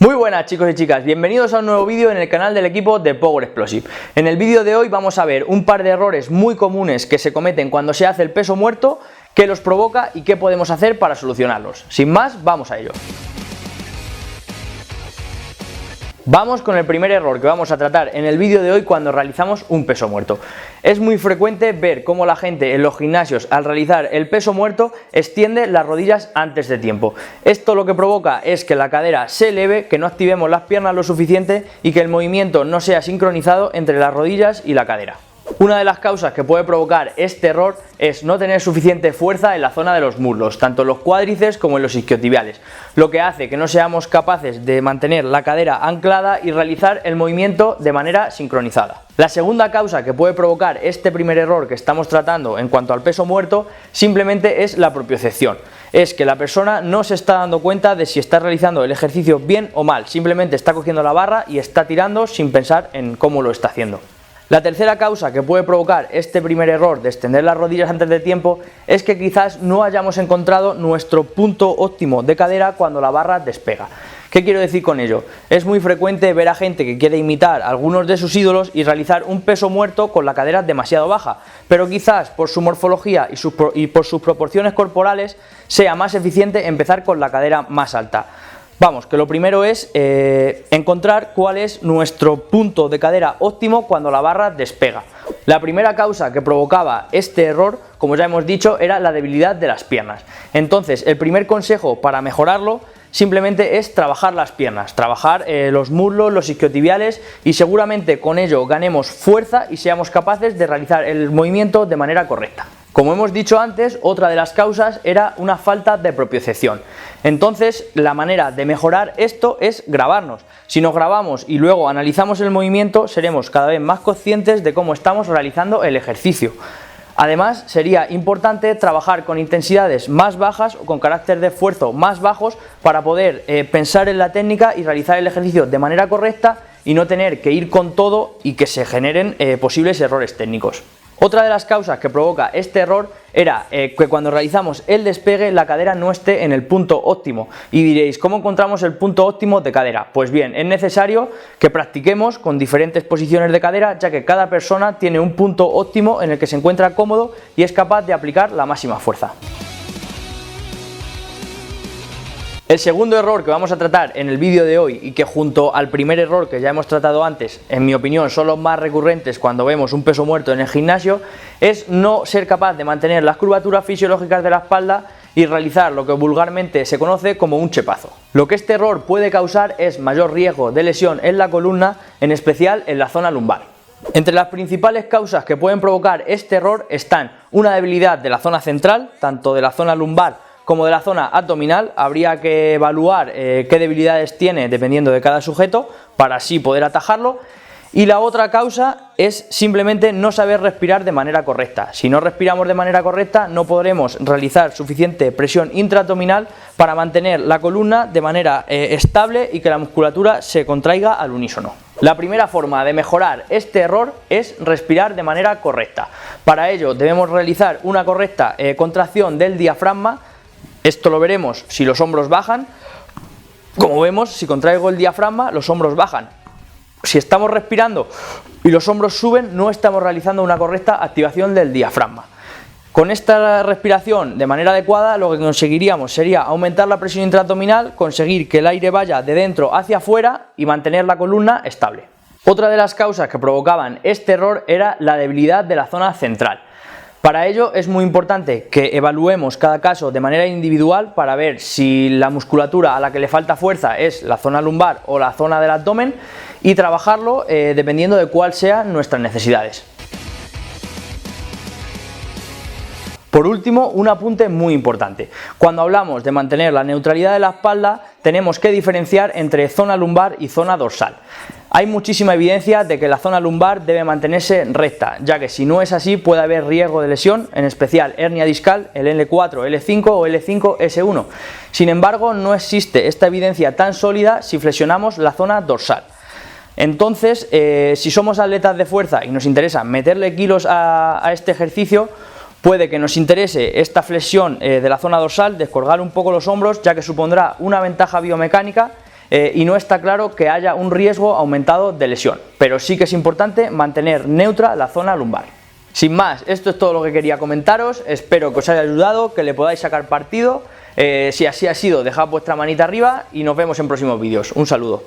Muy buenas chicos y chicas, bienvenidos a un nuevo vídeo en el canal del equipo de Power Explosive. En el vídeo de hoy vamos a ver un par de errores muy comunes que se cometen cuando se hace el peso muerto, qué los provoca y qué podemos hacer para solucionarlos. Sin más, vamos a ello. Vamos con el primer error que vamos a tratar en el vídeo de hoy cuando realizamos un peso muerto. Es muy frecuente ver cómo la gente en los gimnasios al realizar el peso muerto extiende las rodillas antes de tiempo. Esto lo que provoca es que la cadera se eleve, que no activemos las piernas lo suficiente y que el movimiento no sea sincronizado entre las rodillas y la cadera. Una de las causas que puede provocar este error es no tener suficiente fuerza en la zona de los muslos, tanto en los cuádriceps como en los isquiotibiales, lo que hace que no seamos capaces de mantener la cadera anclada y realizar el movimiento de manera sincronizada. La segunda causa que puede provocar este primer error que estamos tratando en cuanto al peso muerto simplemente es la propiocepción. Es que la persona no se está dando cuenta de si está realizando el ejercicio bien o mal, simplemente está cogiendo la barra y está tirando sin pensar en cómo lo está haciendo. La tercera causa que puede provocar este primer error de extender las rodillas antes de tiempo es que quizás no hayamos encontrado nuestro punto óptimo de cadera cuando la barra despega. ¿Qué quiero decir con ello? Es muy frecuente ver a gente que quiere imitar a algunos de sus ídolos y realizar un peso muerto con la cadera demasiado baja, pero quizás por su morfología y por sus proporciones corporales sea más eficiente empezar con la cadera más alta. Vamos, que lo primero es encontrar cuál es nuestro punto de cadera óptimo cuando la barra despega. La primera causa que provocaba este error, como ya hemos dicho, era la debilidad de las piernas. Entonces, el primer consejo para mejorarlo simplemente es trabajar las piernas, trabajar los muslos, los isquiotibiales y seguramente con ello ganemos fuerza y seamos capaces de realizar el movimiento de manera correcta. Como hemos dicho antes, otra de las causas era una falta de propiocepción. Entonces, la manera de mejorar esto es grabarnos. Si nos grabamos y luego analizamos el movimiento, seremos cada vez más conscientes de cómo estamos realizando el ejercicio. Además, sería importante trabajar con intensidades más bajas o con carácter de esfuerzo más bajos para poder pensar en la técnica y realizar el ejercicio de manera correcta y no tener que ir con todo y que se generen posibles errores técnicos. Otra de las causas que provoca este error era que cuando realizamos el despegue la cadera no esté en el punto óptimo. Y diréis, ¿cómo encontramos el punto óptimo de cadera? Pues bien, es necesario que practiquemos con diferentes posiciones de cadera, ya que cada persona tiene un punto óptimo en el que se encuentra cómodo y es capaz de aplicar la máxima fuerza. El segundo error que vamos a tratar en el vídeo de hoy y que junto al primer error que ya hemos tratado antes, en mi opinión son los más recurrentes cuando vemos un peso muerto en el gimnasio, es no ser capaz de mantener las curvaturas fisiológicas de la espalda y realizar lo que vulgarmente se conoce como un chepazo. Lo que este error puede causar es mayor riesgo de lesión en la columna, en especial en la zona lumbar. Entre las principales causas que pueden provocar este error están una debilidad de la zona central, tanto de la zona lumbar como de la zona abdominal. Habría que evaluar qué debilidades tiene dependiendo de cada sujeto para así poder atajarlo. Y la otra causa es simplemente no saber respirar de manera correcta. Si no respiramos de manera correcta no podremos realizar suficiente presión intraabdominal para mantener la columna de manera estable y que la musculatura se contraiga al unísono. La primera forma de mejorar este error es respirar de manera correcta. Para ello debemos realizar una correcta contracción del diafragma. Esto lo veremos si los hombros bajan. Como vemos, si contraigo el diafragma, los hombros bajan. Si estamos respirando y los hombros suben, no estamos realizando una correcta activación del diafragma. Con esta respiración de manera adecuada, lo que conseguiríamos sería aumentar la presión intraabdominal, conseguir que el aire vaya de dentro hacia afuera y mantener la columna estable. Otra de las causas que provocaban este error era la debilidad de la zona central. Para ello es muy importante que evaluemos cada caso de manera individual para ver si la musculatura a la que le falta fuerza es la zona lumbar o la zona del abdomen y trabajarlo dependiendo de cuáles sean nuestras necesidades. Por último, un apunte muy importante. Cuando hablamos de mantener la neutralidad de la espalda, tenemos que diferenciar entre zona lumbar y zona dorsal. Hay muchísima evidencia de que la zona lumbar debe mantenerse recta, ya que si no es así puede haber riesgo de lesión, en especial hernia discal, el L4, L5 o L5, S1. Sin embargo, no existe esta evidencia tan sólida si flexionamos la zona dorsal. Entonces, si somos atletas de fuerza y nos interesa meterle kilos a este ejercicio, puede que nos interese esta flexión de la zona dorsal, descolgar un poco los hombros, ya que supondrá una ventaja biomecánica y no está claro que haya un riesgo aumentado de lesión, pero sí que es importante mantener neutra la zona lumbar. Sin más, esto es todo lo que quería comentaros, espero que os haya ayudado, que le podáis sacar partido. Si así ha sido, dejad vuestra manita arriba y nos vemos en próximos vídeos. Un saludo.